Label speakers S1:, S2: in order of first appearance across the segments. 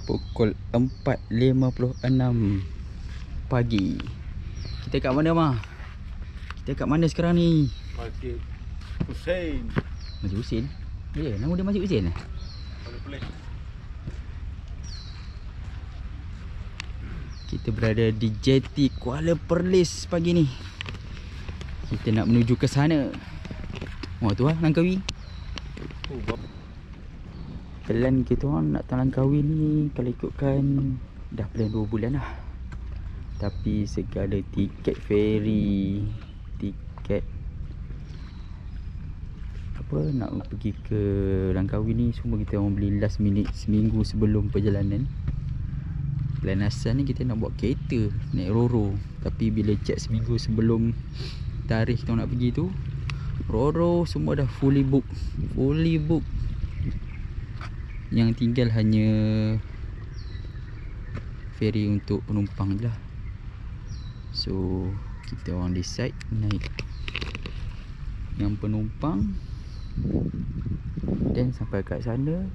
S1: Pukul 4.56 pagi. Kita kat mana, Mah? Kita kat mana sekarang ni?
S2: Masjid Husain.
S1: Masjid Husain? Ya, nama dia Masjid Husain?
S2: Boleh.
S1: Kita berada di JT Kuala Perlis pagi ni. Kita nak menuju ke sana. Oh tu lah Langkawi. Plan kita orang nak datang Langkawi ni, kalau ikutkan dah plan 2 bulan lah. Tapi segala tiket ferry, tiket apa nak pergi ke Langkawi ni, semua kita orang beli last minute seminggu sebelum perjalanan. Plan asal ni kita nak buat kereta, naik Roro. Tapi bila check seminggu sebelum tarikh kita nak pergi tu, Roro semua dah fully book. Yang tinggal hanya ferry untuk penumpang je lah. So kita orang decide naik yang penumpang, dan sampai kat sana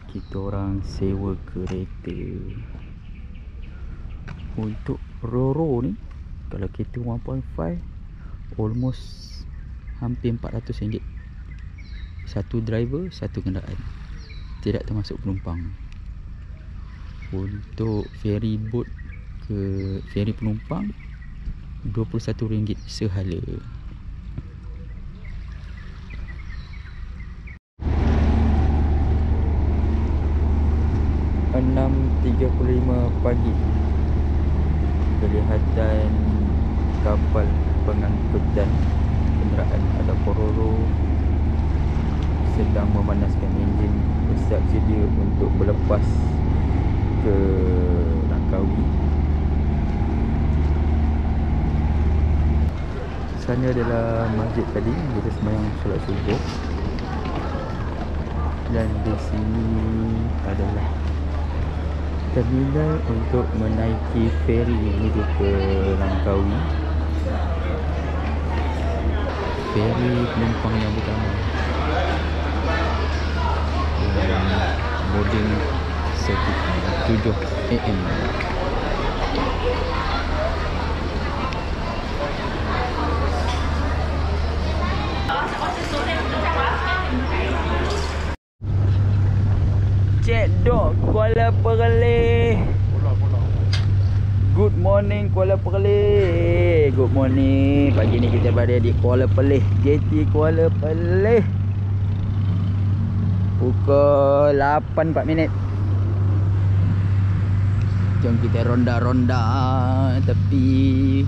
S1: kita orang sewa kereta. Untuk Roro ni, kalau kereta 1.5 almost hampir RM400. Satu driver, satu kenderaan, tidak termasuk penumpang. Untuk ferry boat ke ferry penumpang RM21 sehala. Enam 3.35 pagi. Kelihatan kapal pengangkutan kenderaan ada Roro sedang memanaskan enjin, bersiap sedia untuk berlepas ke Langkawi. Sana adalah masjid tadi, kita sembahyang solat subuh. Dan di sini adalah terminal untuk menaiki ferry menuju ke Langkawi. Ferry penumpang yang pertama, boarding sekitar 7 AM. Cekdok Kuala Perlis. Good morning Kuala Perlis. Good morning. Pagi ni kita berada di Kuala Perlis, JT Kuala Perlis. Pukul 8.04. Jom kita ronda-ronda tepi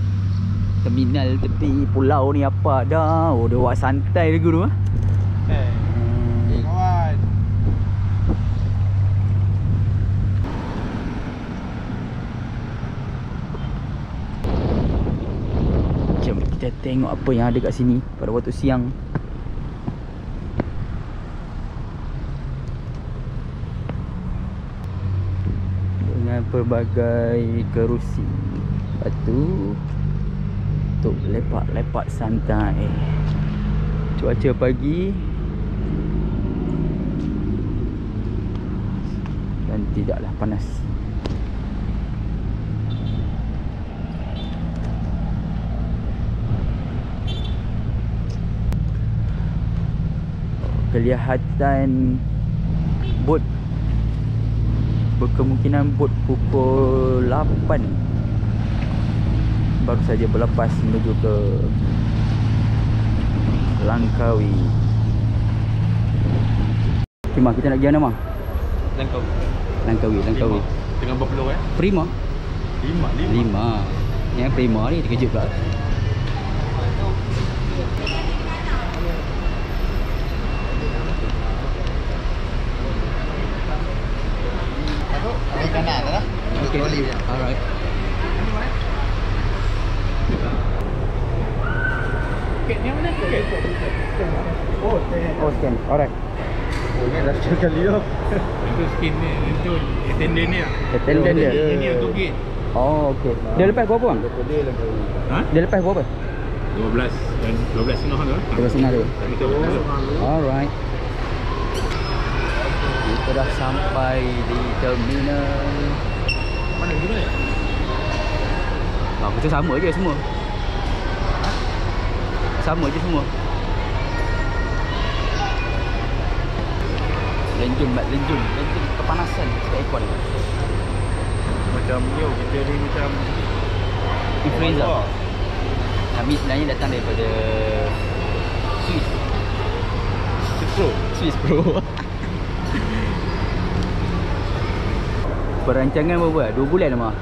S1: terminal, tepi pulau ni apa dah. Oh, dia buat santai lagi tu.
S2: Kawan.
S1: Jom kita tengok apa yang ada kat sini pada waktu siang. Dengan pelbagai kerusi. Lepas tu untuk lepak-lepak santai. Cuaca pagi dan tidaklah panas. Kelihatan bot, berkemungkinan bot pukul 8 baru saja berlepas menuju ke Langkawi. Okay, Mah, kita nak pergi mana, Mah? Langkawi.
S2: Dengan berapa lor
S1: Prima.
S2: 5.
S1: Yang Prima ni terkejut pula.
S2: Kanan lah.
S1: Okay. Alright.
S2: Tiketnya mana? Oh,
S1: scan. Alright.
S2: Oh, ni dah sekali kali tu. Itu skin ni, itu attendant ni lah.
S1: Attendant dia.
S2: Ini untuk gate.
S1: Oh, okey. Dia lepas berapa, bang?
S2: Ha?
S1: Dia lepas berapa?
S2: 12 dan 12.5 tu.
S1: 12.5 tu.
S2: Betul.
S1: Alright.
S2: Kita
S1: Kita dah sampai di terminal.
S2: Mana dulu ya?
S1: Kita sama je semua. Sama je semua. Lenjun kepanasan aircon.
S2: Macam yo kita ni macam
S1: influenza. Kami sebenarnya datang daripada Swiss Pro. Perancangan berapa? 2 bulan dah.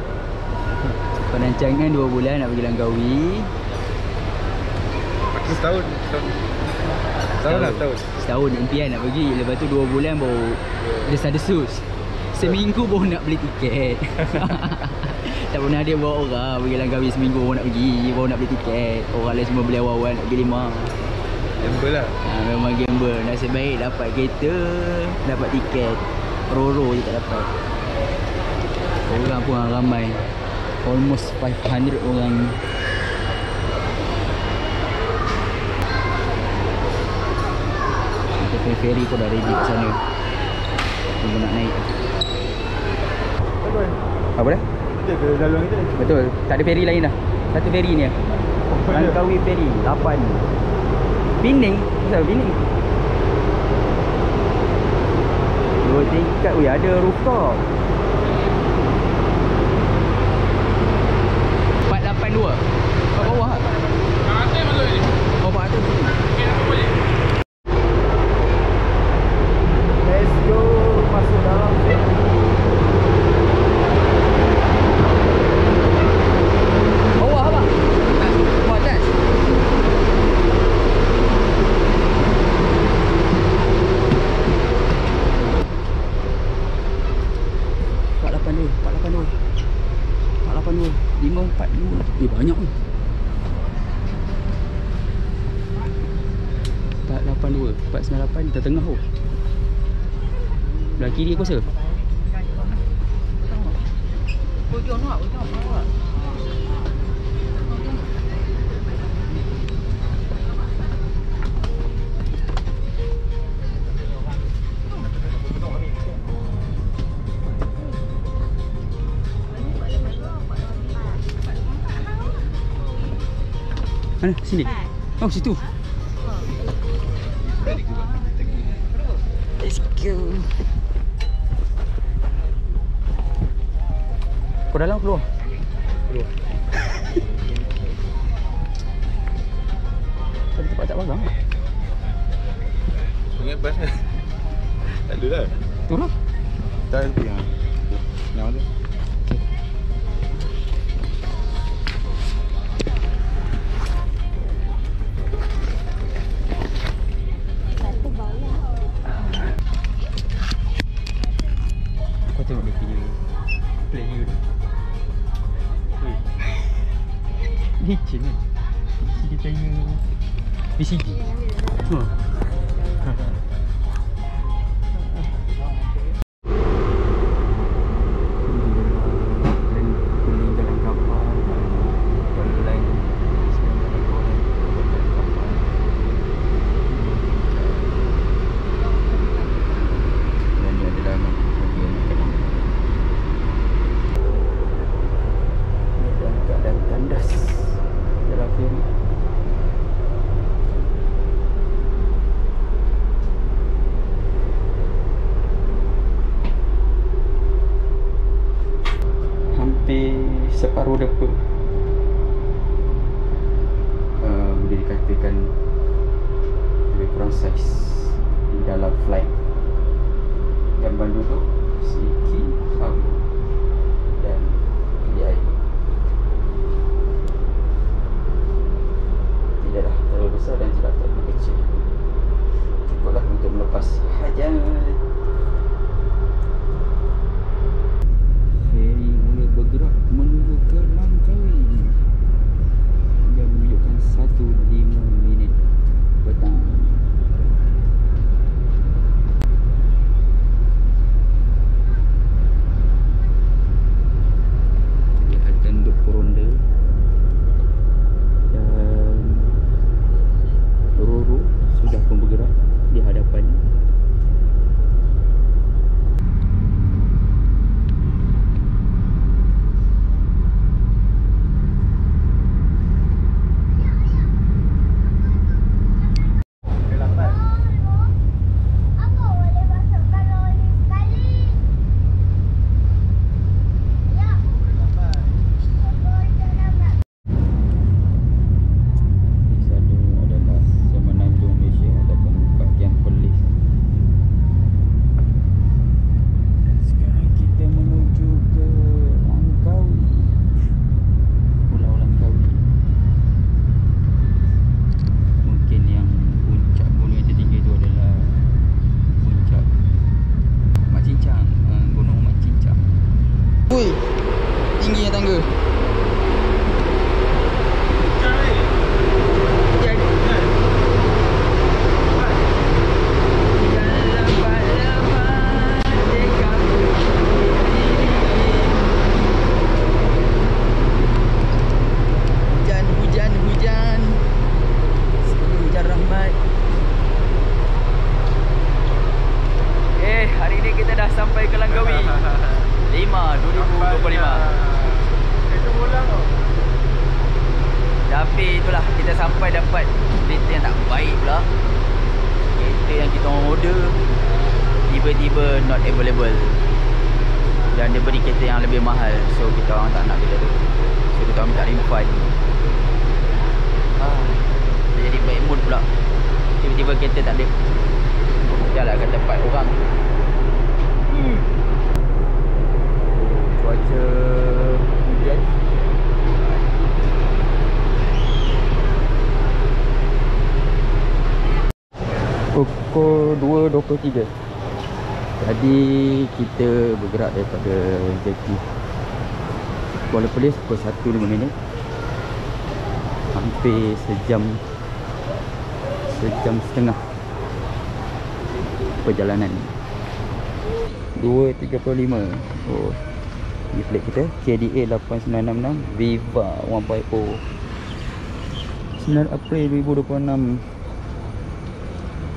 S1: Perancangan 2 bulan nak pergi Langkawi.
S2: Aku setahun.
S1: Setahun impian nak pergi. Lepas tu 2 bulan baru desas-desus. Seminggu baru nak beli tiket. Tak pernah dia bawa orang pergi Langkawi seminggu baru nak pergi, baru nak beli tiket. Orang lain semua beli awal-awal nak pergi 5.
S2: Gamble lah.
S1: Memang gamble. Nasib baik dapat kereta, dapat tiket. Roro je tak dapat. Orang pun ramai. Almost 500 orang. Kita pergi ferry pun dah ready kat sana. Tunggu nak naik. Apa dah?
S2: Kita ke dalam kita.
S1: Betul. Tak ada ferry lain dah. Satu ferry ni. Langkawi ferry 8. Pening. Kenapa Pening? 2 tingkat. Ui, ada rooftop. 482. Kat bawah tak?
S2: Atas masuk ni.
S1: Oh, kat atas sini.
S2: Okey, nak boleh.
S1: Let's go. Masuk dalam ferry. Bawah apa? Bawah atas. Banyak ni. 482, 498 tertengah tu. Belah kiri aku rasa. Mana? Sini? Oh, situ. Let's go. Kau dalam keluar?
S2: Keluar.
S1: Tadi tempat tak pasang.
S2: Ingat bas kan? Tak ada lah.
S1: Tu lah.
S2: Tak ada yang tu.
S1: Tengok dia punya player tu. Licin kan? Dia tanya VCD. Peninggalan kapal dan ini adalah bagian dalam keadaan tandas dalam ferry. Hampir separuh depa boleh dikatakan lebih kurang saiz di dalam flight. Gambar duduk Siki, Sabu dan pilih air. Tidaklah terlalu besar dan tidak terlalu kecil. Cukuplah untuk melepas hajat. Ferry mula bergerak menuju ke Langkawi. Dia menunjukkan 1:05 minit petang. Kelihatan duk poronda dan Roro 2025.
S2: Itu bola kau.
S1: Tapi itulah, kita sampai dapat kereta yang tak baik pula. Kereta yang kita orang order tiba-tiba not available. Dan dia beri kereta yang lebih mahal. So kita orang tak nak kereta tu. So kita orang minta refund. Dia jadi bad mood pula. Tiba-tiba kereta tak ada. Jalan kat tempat orang. Cuaca hujan. Pukul 2.23. Tadi kita bergerak daripada jeti Kuala Perlis pukul 1.05. Hampir sejam setengah perjalanan. 2.35. Oh, ni plate kita KDA 8966 Viva 1.0 9 April 2026.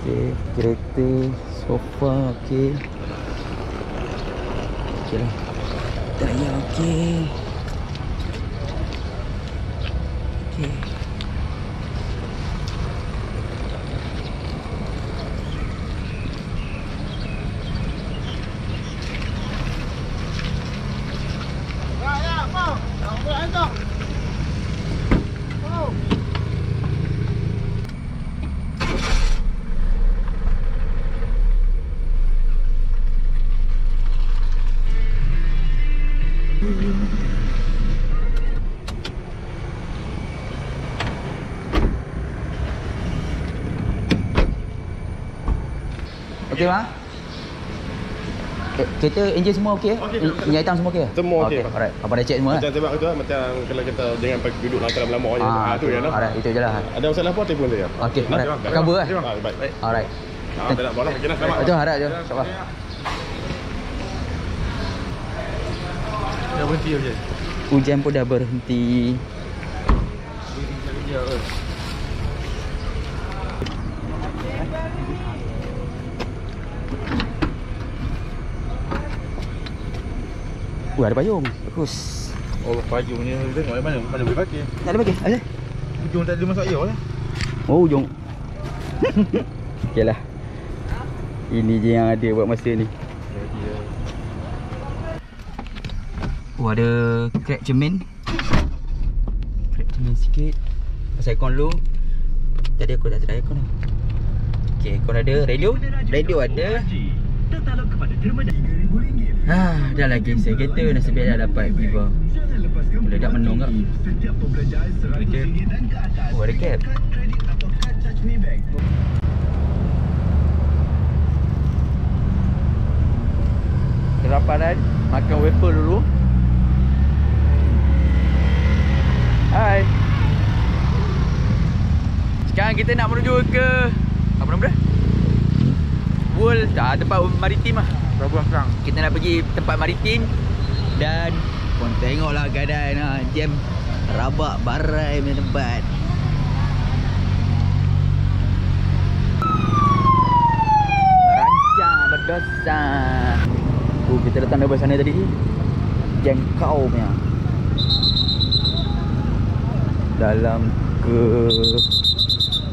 S1: Okey, kereta sofa okey. Okeylah. Daya okey. Okey. Okey bang? Kereta enjin semua okey?
S3: Okey.
S1: Minyak hitam semua okey?
S3: Semua okey.
S1: Alright. Apa dah check semua
S3: Macam tembak tu lah, macam kalau kita jangan pergi duduk langkah lama je. Tu je lah.
S1: Alright, itu je lah.
S3: Ada masalah apa telefon saya.
S1: Okey, alright. Cover lah.
S3: Baik. Baik.
S1: Alright.
S3: Tak nak bola. Okey, selamat.
S1: Itu harap je. InsyaAllah.
S2: Dah berhenti je.
S1: Hujan pun dah berhenti. Ada payung. Bagus.
S2: Oh, payungnya tengok mana? Mana boleh pakai?
S1: Tak ada pakai. Ada.
S2: Hujung tak ada masuk air lah.
S1: Oh, hujung. Okeylah. Ini je yang ada buat masa ni. Oh, ada crack cermin. Crack cermin sikit. Pasal aircon dulu. Tadi aku tak try aircon lah. Okay, aircon ada. Radio. Radio ada. Dah lagi saya kereta. Nasib baik dah dapat Viva. Meledak menung tak? Ada cap. Oh, ada cap. Kelaparan. Makan wafer dulu. Hai. Sekarang kita nak menuju ke apa nama dia? World tempat maritim lah.
S2: Pelabuhan Kerang.
S1: Kita nak pergi tempat maritim. Dan kau tengoklah keadaan lah. Jam rabak barai punya tempat. Berancang berdosa. Kita datang dari sana tadi. Jengkau punya. Dalam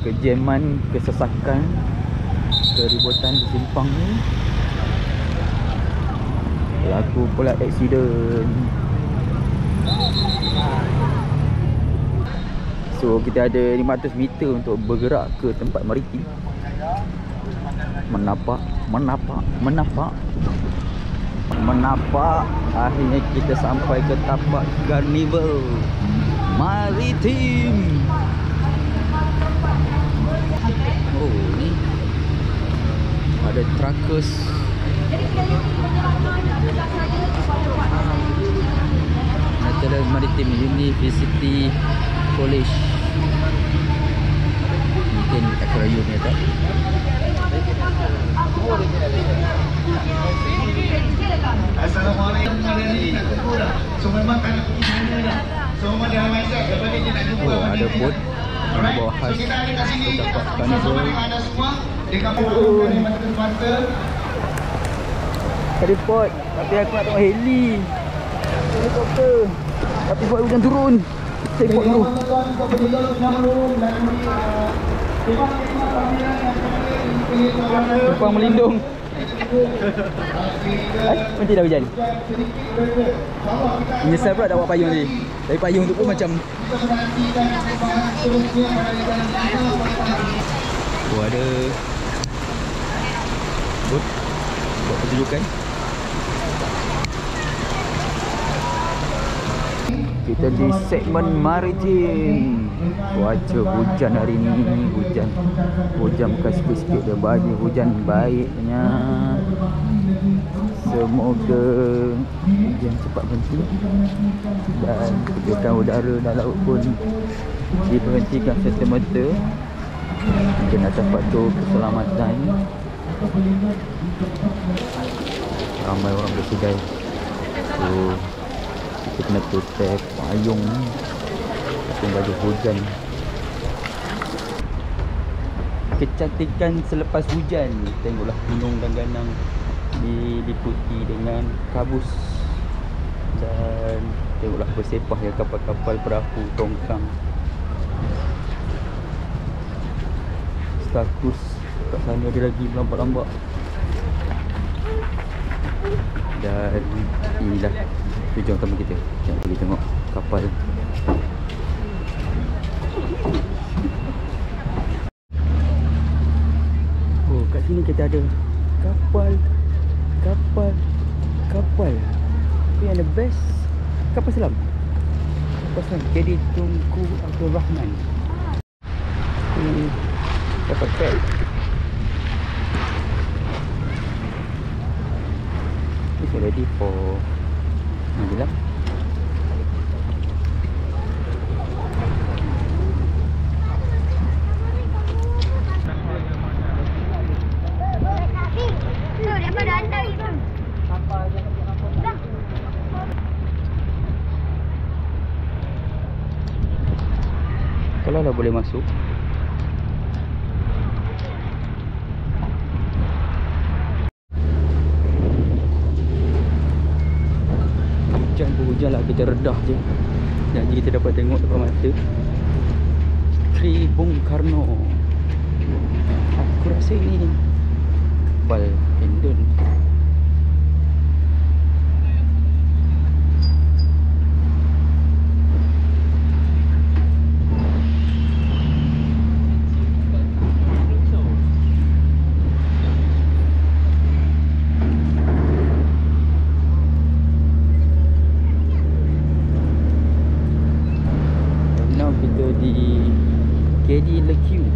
S1: kejaman, kesesakan, keributan di simpang ni, berlaku pula aksiden. So kita ada 500 meter untuk bergerak ke tempat maritim. Menapak. Akhirnya kita sampai ke tapak Carnival Maritim. Oh, ni ada trackers. National Maritime University College. Mungkin aquarium ya tak?
S4: Assalamualaikum warahmatullahi wabarakatuh. So memang tak nak pergi sana dah. So memang dia mindset daripada kita nak jumpa.
S1: Oh, ada boat.
S4: Alright.
S1: Bawah khas.
S4: So kita ada kat sini.
S1: Tapak
S4: Sama-sama
S1: Carnival.
S4: dengan anda semua. Dekat pukul ni masa semasa.
S1: Ada port. Tapi aku nak tengok heli. Helikopter. Tapi buat hujan turun. Saya buat dulu. Tumpang melindung. Nanti dah hujan. Menyesal pula tak buat payung tadi. Tapi payung tu pun macam ada buat pertunjukan. Kita di segmen maritim. Cuaca hujan hari ni. Hujan bukan sikit-sikit dia, bagi hujan baiknya. Semoga hujan cepat berhenti dan kedudukan udara dan laut pun diberhentikan serta-merta. Mungkin atas faktor keselamatan. Ramai orang bersedai. So kita kena protect payung ni ataupun baju hujan. Kecantikan selepas hujan. Tengoklah gunung dan ganang diliputi dengan kabus. Dan tengoklah bersepah ya kapal-kapal perahu tongkang. Status kat sana ada lagi lambat-lambat. Dan inilah tujuan utama kita. Jangan pergi tengok kapal. Oh, kat sini kita ada kapal. Tapi yang the best, kapal selam. KD Tunku Abdul Rahman. Ini dapat tag. It's ready for menjelang. Kalau dah boleh masuk. Hujan lah, kita redah je. Janji kita dapat tengok depan mata Sri Bung Karno. Aku rasa ni kapal Indon. Di KD Lekiu.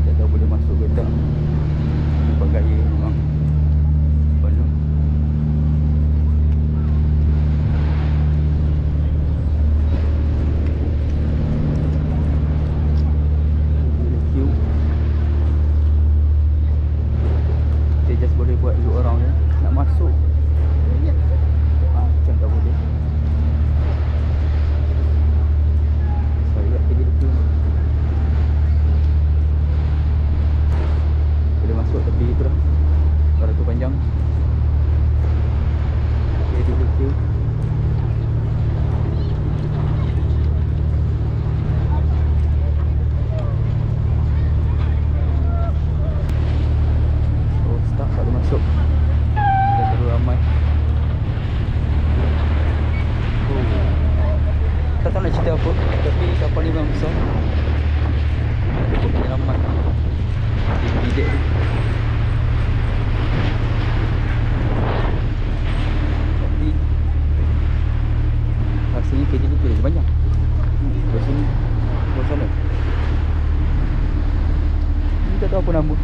S1: Tak tahu boleh masuk ke tak. Nampak gaya memang penuh. Lekiu. Kita just boleh buat look around je. Nak masuk macam tak boleh. Boleh masuk tapi itu dah baratur panjang. Okay, duduk je. Oh, staff tak boleh masuk. Dah terlalu ramai. Tak tahu nak cerita apa, tapi kapal ni memang besar. Ada penyelamat di bilik ni. Tapi rasanya KD ni lebih banyak. Dari sini, dari sana. Ni tak tahu apa nama.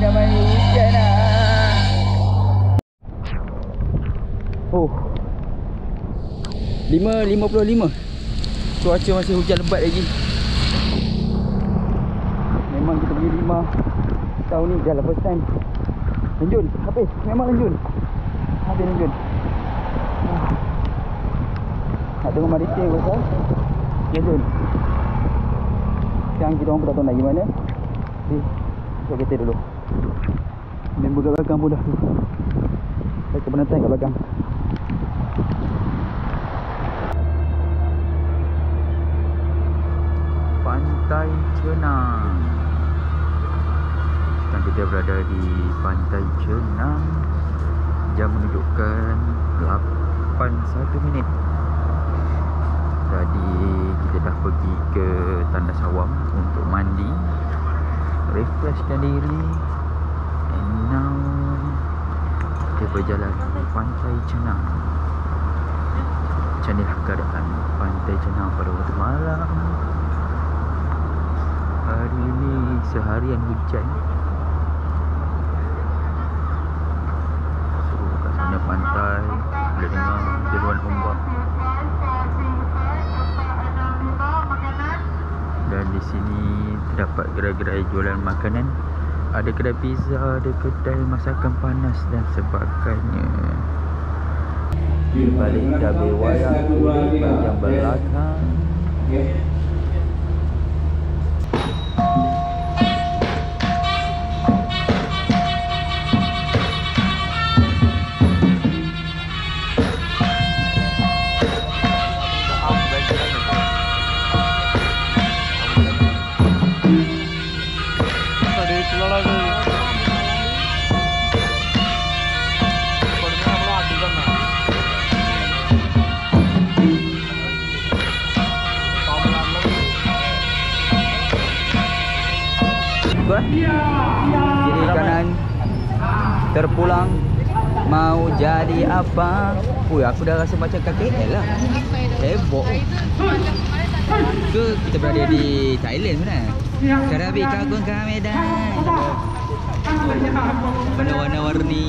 S1: nama ni hujan lah. Oh 5.55. Cuaca masih hujan lebat lagi. Memang kita pergi Lima tahun ni dah lah first time. Lanjut, habis. Memang lanjut. Habis lanjut. Nak tengok Malaysia ke pasal lanjut. Sekarang kita orang pun tak tahu nak pergi mana. Jadi, kita kereta dulu. Member kat belakang pun dah tu. Saya ke penonton kat belakang. Pantai Cenang. Sekarang kita berada di Pantai Cenang. Jam menunjukkan 8.1 minit. Tadi kita dah pergi ke Tandas Awam untuk mandi, refreshkan diri. And now kita berjalan di Pantai Cenang. Macam inilah keadaan Pantai Cenang pada waktu malam. Hari ini seharian hujan. So kat sana pantai boleh dengar deruan ombak. Dan di sini terdapat gerai-gerai jualan makanan. Ada kedai pizza, ada kedai masakan panas dan sebagainya. Di balik cabai wayang di bahagian belakang. Kiri kanan terpulang. Mau jadi apa? Ui, aku dah rasa macam KKL lah. Heboh. Ke kita berada di Thailand sebenarnya. Karabi Kagung ke Medan. Warna-warni.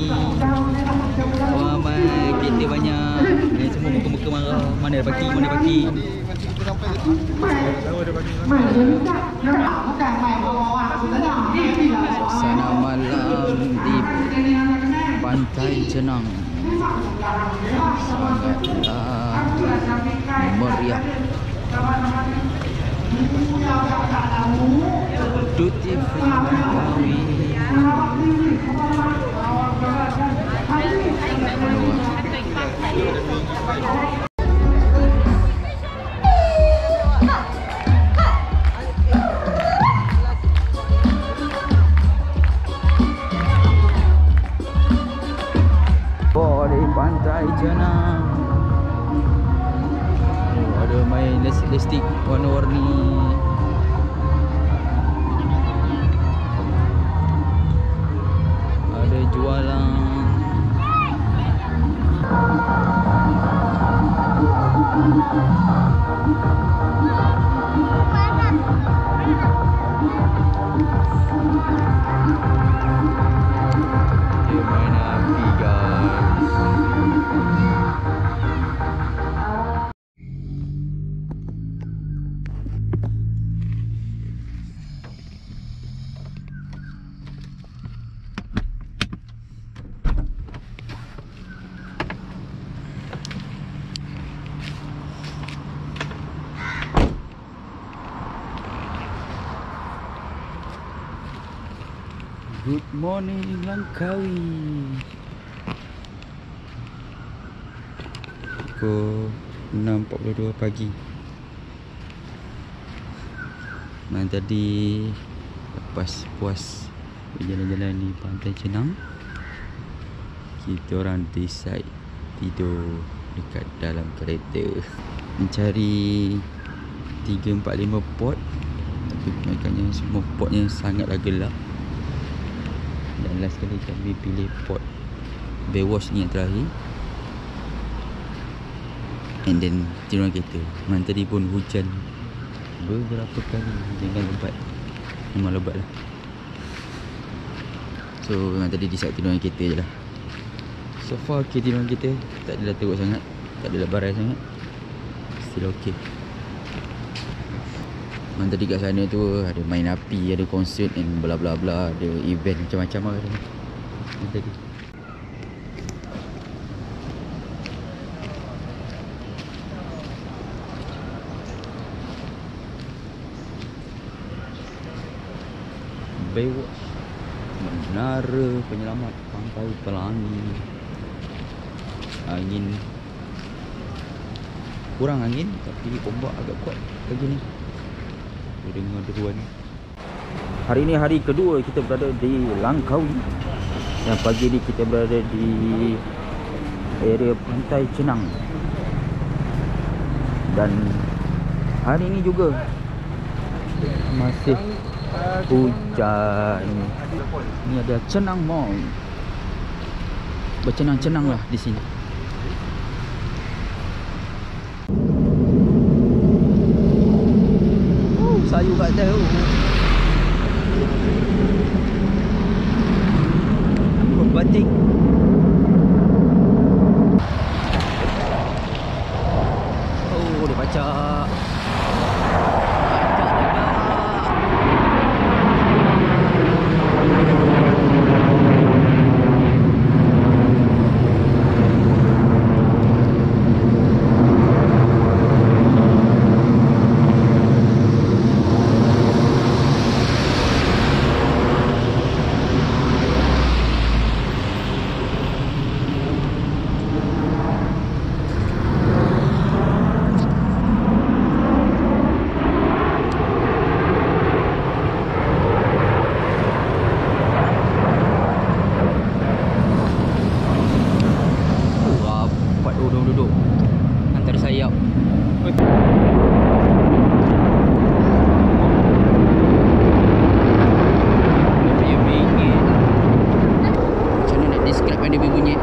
S1: Kereta banyak. Ini semua muka-muka marah. Mana ada paki, mana paki. Suasana malam di Pantai Cenang sangatlah meriah. Duty free Langkawi. Di Pantai Cenang. Ada main listrik warna-warni. Ada jualan. Dia main api guys. Good morning Langkawi. Pukul 6.42 pagi. Tadi lepas puas berjalan-jalan di Pantai Cenang, kita orang decide tidur dekat dalam kereta. Mencari 3-4-5 pot, tapi kebanyakannya semua potnya sangatlah gelap. Dan last kali kami pilih pot Baywatch ni yang terakhir. And then tiduran kereta. Tadi pun hujan beberapa kali. Jangan lebat. Memang lebat lah. So memang tadi decide tidur dengan kereta je lah. So far tidur dengan kereta tak adalah teruk sangat, tak adalah barai sangat, still okay. Memang tadi kat sana tu ada main api, ada konsert and bla bla bla, ada event macam-macam lah tadi. Baywatch, menara penyelamat pantai Pelangi. Angin, kurang angin tapi ombak agak kuat pagi ni. Dengar deruan. Hari ni hari kedua kita berada di Langkawi. Dan pagi ni kita berada di area Pantai Cenang. Dan hari ni juga masih hujan. Ni ada Cenang Mall. Bercenang-cenang lah di sini. Sayu kat tahu. Batik. Oh, dia pacak. Duduk antara sayap. Macam mana nak describe dia bunyi?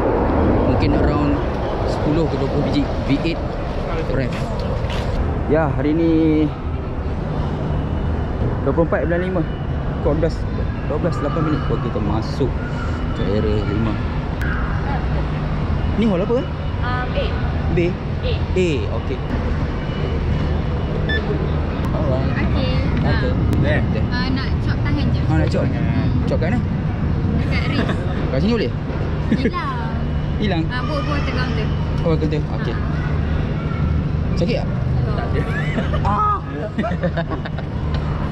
S1: Mungkin around 10 ke 20 biji V8 rev. Ya, hari ni 24.5 12 8 minit kalau kita masuk ke area 5. Ni hall apa kan? B? A, okey. Alright.
S5: Okey. Nak chop tangan je.
S1: Nak chop? Chop kat mana?
S5: Dekat wrist.
S1: Kat sini boleh?
S5: Hilang.
S1: Hilang?
S5: Buat tergantung.
S1: Oh, kena. Okey. Sakit tak?
S5: Tak ada.
S1: Ah.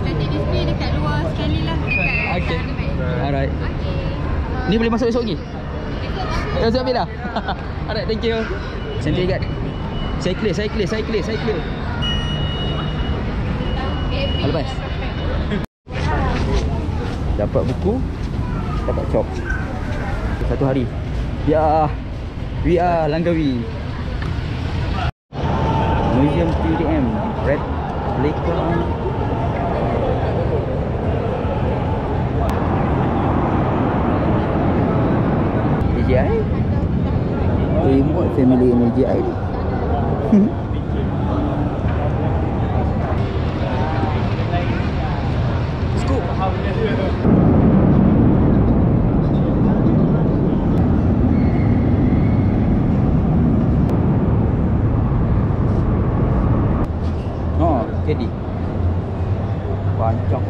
S5: Nanti display dekat luar sekali lah. Dekat
S1: Okey. Alright.
S5: Okey.
S1: Ni boleh masuk esok lagi? Dah habis dah? Alright, thank you. Sentry guard. Saya clear. Lepas. Dapat buku, dapat chop. Satu hari. Ya, we are Langkawi. Museum TDM, Red Replica. AGI? Remote family in AGI ni. Let's go. Oh, jadi panjang.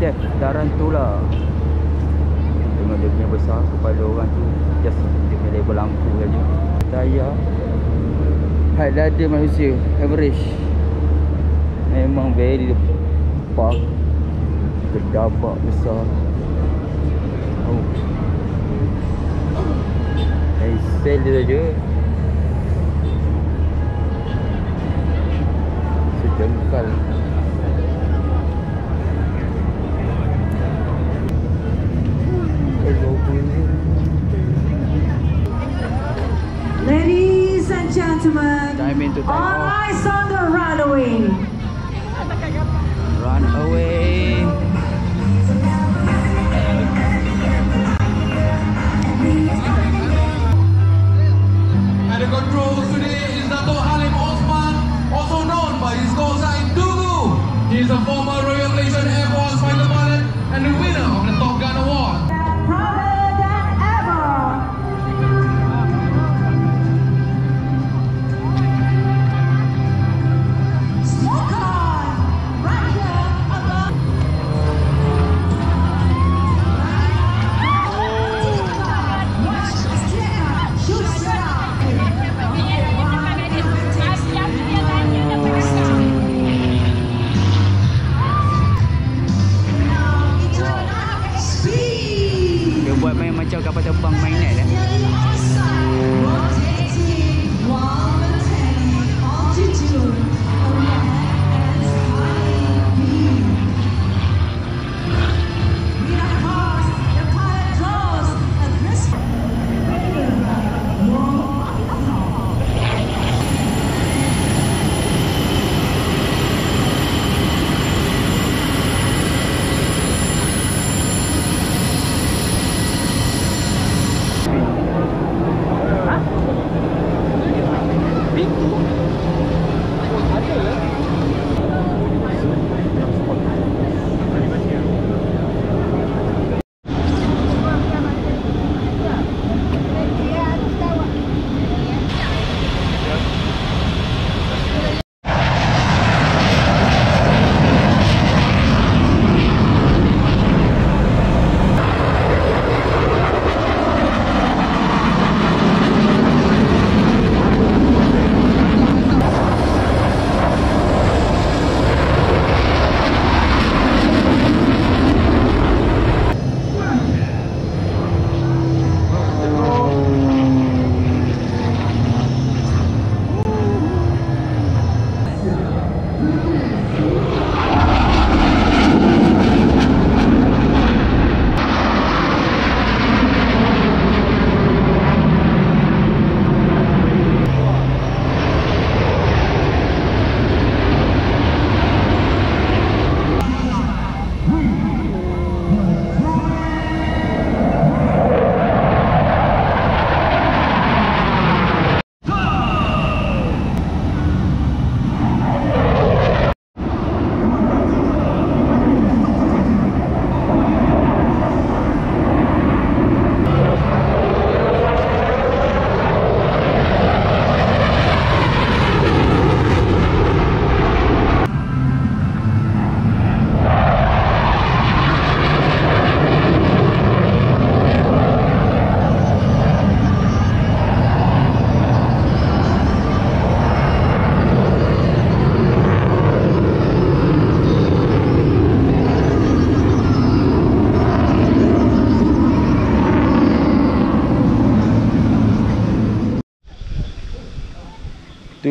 S1: Death Tarantula. Tengok dia punya besar kepala orang tu, just dia punya level lampu saja. Tayar height dada manusia average. Memang very park. Gedabak besar. Oh. Sel dia saja.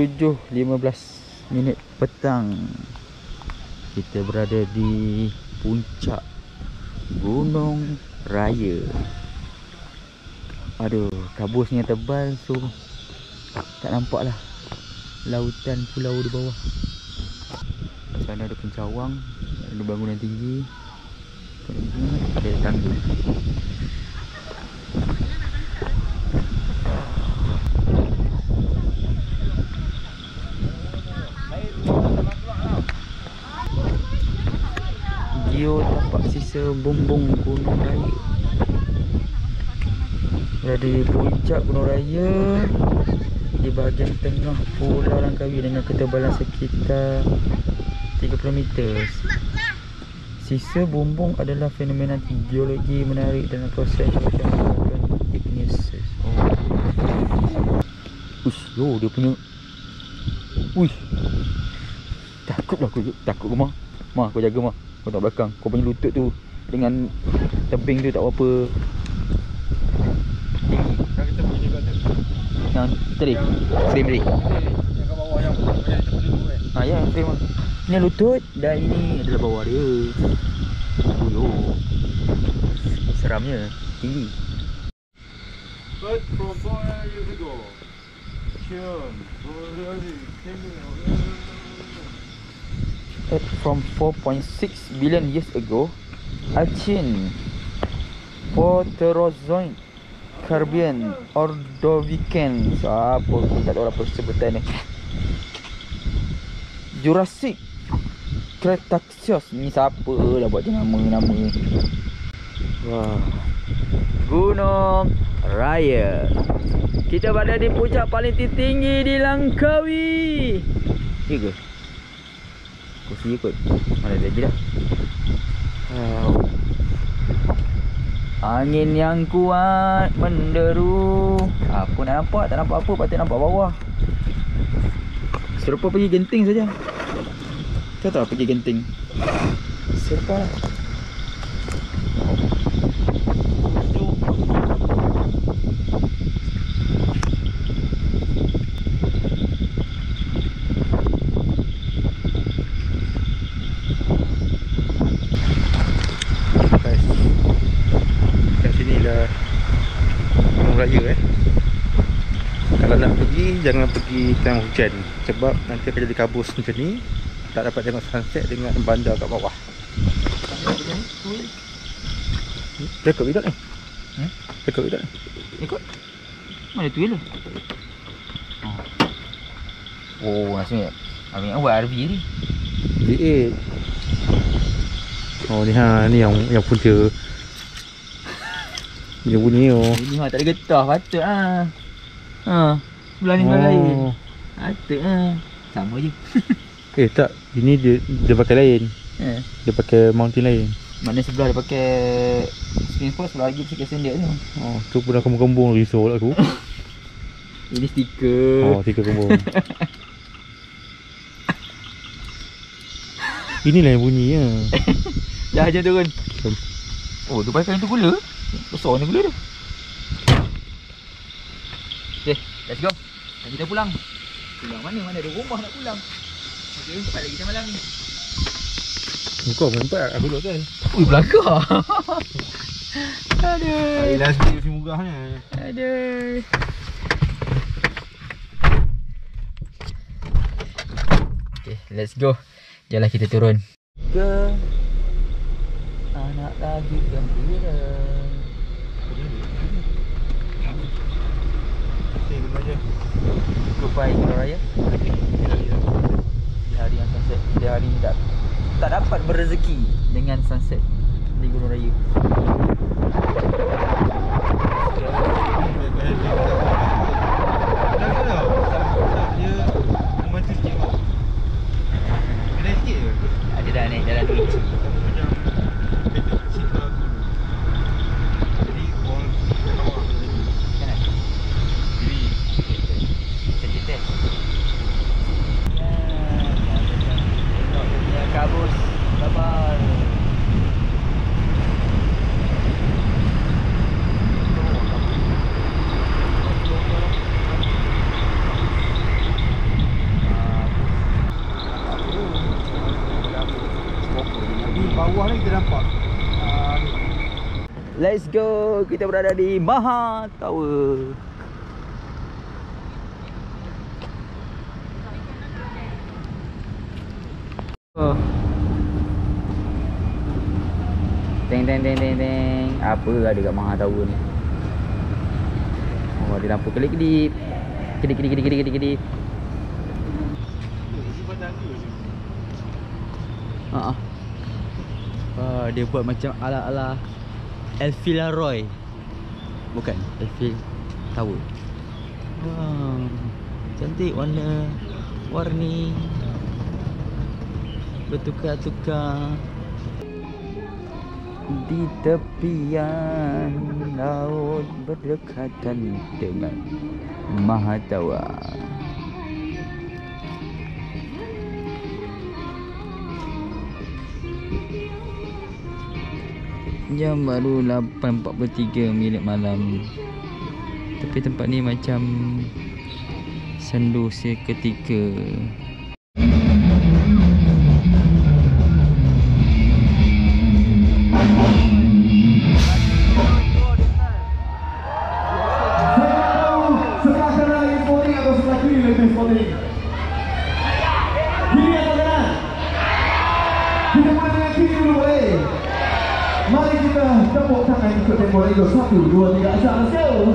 S1: 7.15 petang. Kita berada di puncak Gunung Raya. Aduh, kabusnya tebal, so tak nampak lah lautan pulau di bawah. Sana ada pencawang, ada bangunan tinggi, ada tangga. Gio tapak sisa bumbung Gunung Raya. Berada di puncak Gunung Raya, di bahagian tengah Pulau Langkawi dengan ketebalan sekitar 30 meter. Sisa bumbung adalah fenomena geologi menarik dalam proses menyebabkan igneous. Ush, yo dia punya. Uish. Takutlah aku, takut ke mah. Mah kau jaga mah. Kau tak belakang. Kau punya lutut tu dengan tebing tu tak apa-apa. Tinggi.
S3: Kan kita pergi juga tu.
S1: Yang tadi frame tadi.
S3: Yang kat bawah yang banyak kita dulu kan.
S1: Ha ya, frame. Ini lutut dan ini adalah bawah dia. Oh, seramnya tinggi.
S3: But from 4 years ago,
S1: From 4.6 billion years ago, Achin, Proterozoic, Carbian, Ordovician. Apa pun tak tahu apa sebutan ni. Jurassic, Cretaceous. Ni siapa lah buat nama-nama. Wah. Gunung Raya. Kita berada di puncak paling tinggi di Langkawi. Ya ke? Kursi ikut. Mana lagi dah. Angin yang kuat menderu. Aku nak nampak, tak nampak apa, patut nampak bawah. Serupa pergi Genting saja. Kau tahu pergi Genting. Serupa lah.
S3: Kat sini lah Gunung Raya Kalau nak pergi, jangan pergi tengah hujan. Sebab nanti akan jadi kabus macam ni. Tak dapat tengok sunset dengan bandar kat bawah. Rekod tidak ni? Rekod tidak ni?
S1: Ikut. Mana tu lah. Oh, maksudnya Ambil awak RV ni.
S3: V8. Oh ni ha, ni yang punca. Dia bunyi oh.
S1: Ini tak ada getah, patut ah. Ha, sebelah ni sebelah lain. Patut ah. Sama je.
S3: Tak, ini dia pakai lain. Dia pakai mountain lain.
S1: Mana sebelah dia pakai spin sport, sebelah lagi pakai sender tu.
S3: Oh, tu pun dah kembung-kembung risau lah aku.
S1: Ini stiker.
S3: Oh, tiga kembung. Inilah yang bunyi ya.
S1: Dah je turun.
S3: Jom.
S1: Oh, tu pakai tu gula. Besar ni gula tu. Okay, let's go. Dan kita pulang. Pulang mana? Mana ada rumah nak pulang. Okay, empat lagi malam ni.
S3: Kau empat, aku duduk kan.
S1: Ui, belakang. Aduh.
S3: Last day mesti murahnya.
S1: Aduh. Okay, let's go. Jalan kita turun. Ke anak lagi gembira. Goodbye Gunung Raya. Di hari yang sunset. Di hari ni tak dapat berrezeki dengan sunset di Gunung Raya. Ada dah naik jalan dulu. Kabus tebal.
S2: bawah ni kita nampak ni.
S1: Let's go. Kita berada di Maha Tower. Oh. Teng teng teng teng teng. Apa ada kat Maha Tower ni? Oh, ada lampu kedip-kedip. Kedip-kedip. Dia buat macam ala-ala Eiffel Roy. Bukan, Eiffel Tower. Cantik warni bertukar-tukar. Di tepian laut berdekatan dengan Maha Tower. Jam baru 8.43 minit malam. Tapi tempat ni macam sendu seketika.
S4: Sebelah kanan lagi sporting atau sebelah kiri lebih sporting? Kiri atau kanan? Kita mulai dengan kiri dulu boleh? Mari kita tepuk tangan ikut tempo ego. 1, 2, 3, asal let's go.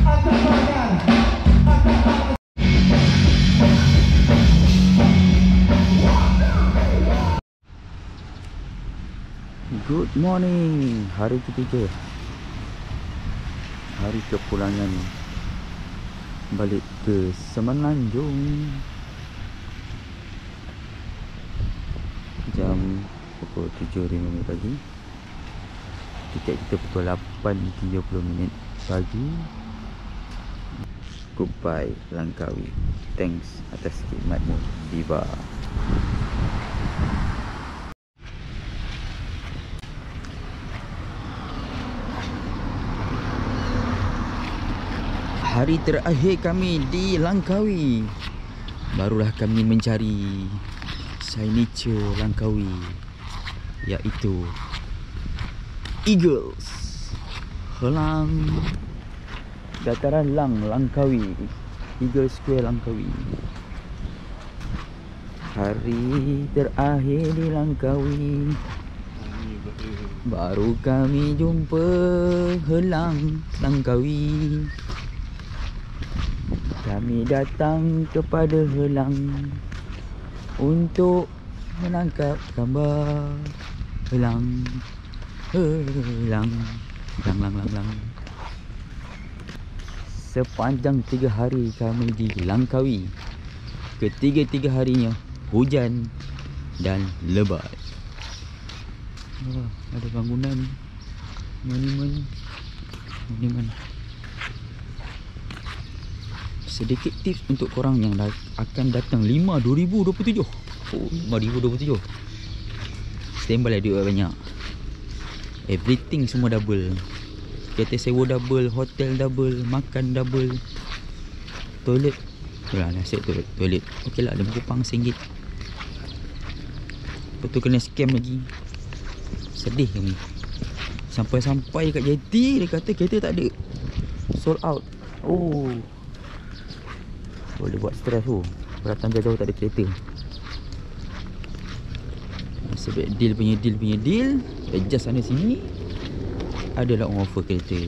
S4: Angkat tangan.
S1: Good morning. Hari ketiga. Hari kepulangan balik ke Semenanjung. Jam pukul 7.05 pagi. Tiket kita pukul 8.30 pagi. Goodbye Langkawi. Thanks atas khidmatmu Viva. Hari terakhir kami di Langkawi. Barulah kami mencari signature Langkawi, iaitu Eagles Helang Dataran Langkawi, Eagles Square Langkawi. Hari terakhir di Langkawi, baru kami jumpa Helang Langkawi. Kami datang kepada Helang untuk menangkap gambar Helang. Sepanjang 3 hari kami di Langkawi, ketiga-tiga harinya hujan dan lebat. Ada bangunan monumen. Sedikit tips untuk korang yang akan datang 5/2027. 5/2027. Standby lah duit banyak. Everything semua double. Kereta sewa double, hotel double, makan double. Toilet, yalah nasib toilet. Okey lah, ada kupang RM1. Lepas tu kena scam lagi. Sedih kami. Sampai-sampai kat JT, dia kata kereta tak ada, sold out. Oh, boleh buat stres tu. Datang jauh-jauh tak ada kereta. Sebab deal punya deal. Adjust sana sini, adalah orang offer kereta.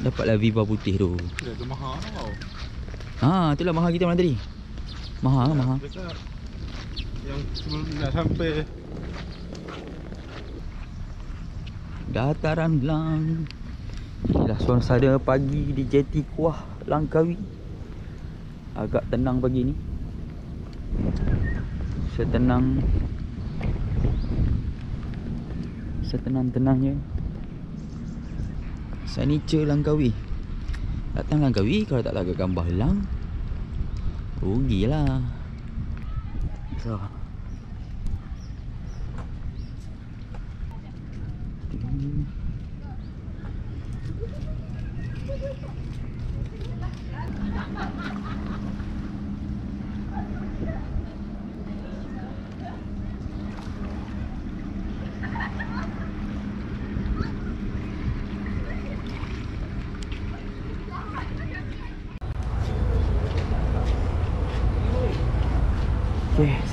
S1: Dapatlah Viva putih tu.
S2: Dia tu mahal tau.
S1: Itulah mahal kita mana tadi. Mahal.
S2: Dekat yang sebelum nak sampai
S1: Dataran Lang. Inilah suasana pagi di JT Kuah Langkawi. Agak tenang pagi ni. Setenang-tenangnya. Signature Langkawi. Datang Langkawi, kalau tak ada gambar Helang, rugilah. So,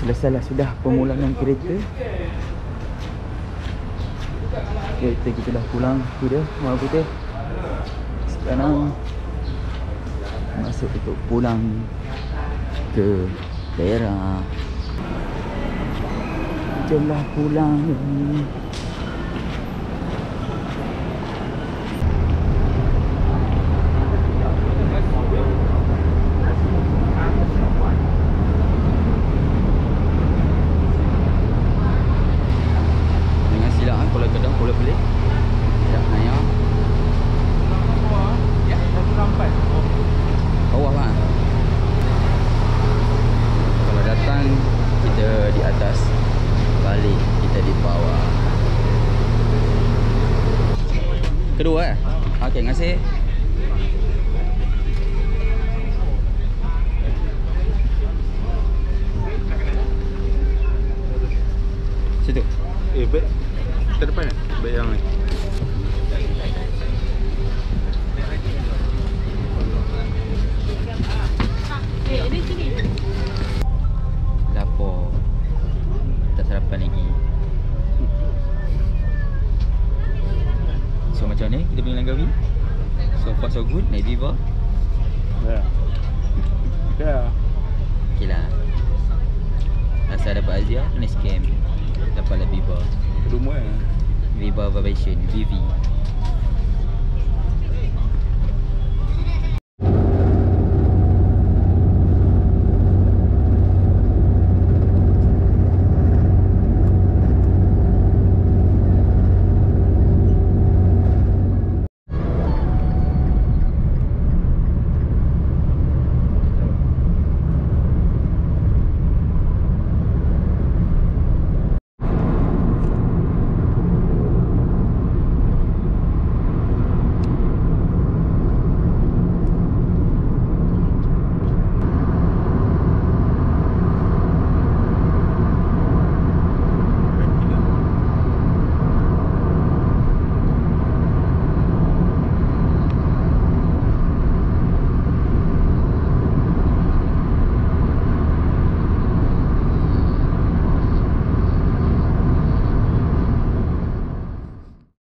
S1: selesailah sudah pemulangan kereta. Kereta kita dah pulang. Tu dia Muara Putih. Sekarang masuk untuk pulang ke Perak. Jomlah pulang. Dengan silakan Kuala Kedah, Kuala Pelik. Dah Naya.
S2: Ya, 164.
S1: Bawah kan? Kalau datang kita di atas, balik kita di bawah. Kedua Okey, terima kasih. Situ.
S3: Beg ke depan ni? Beg yang ni.
S5: Ini sini.
S1: Lapor. Tak sarapan lagi. So macam ni kita punya Langkawi. So far so good. Naik Viva.
S3: Ya. Ya.
S1: Okay lah. Asal dapat Azia, kena scam. Dapatlah Viva.
S3: Rumah
S1: Viva Vibration, VV.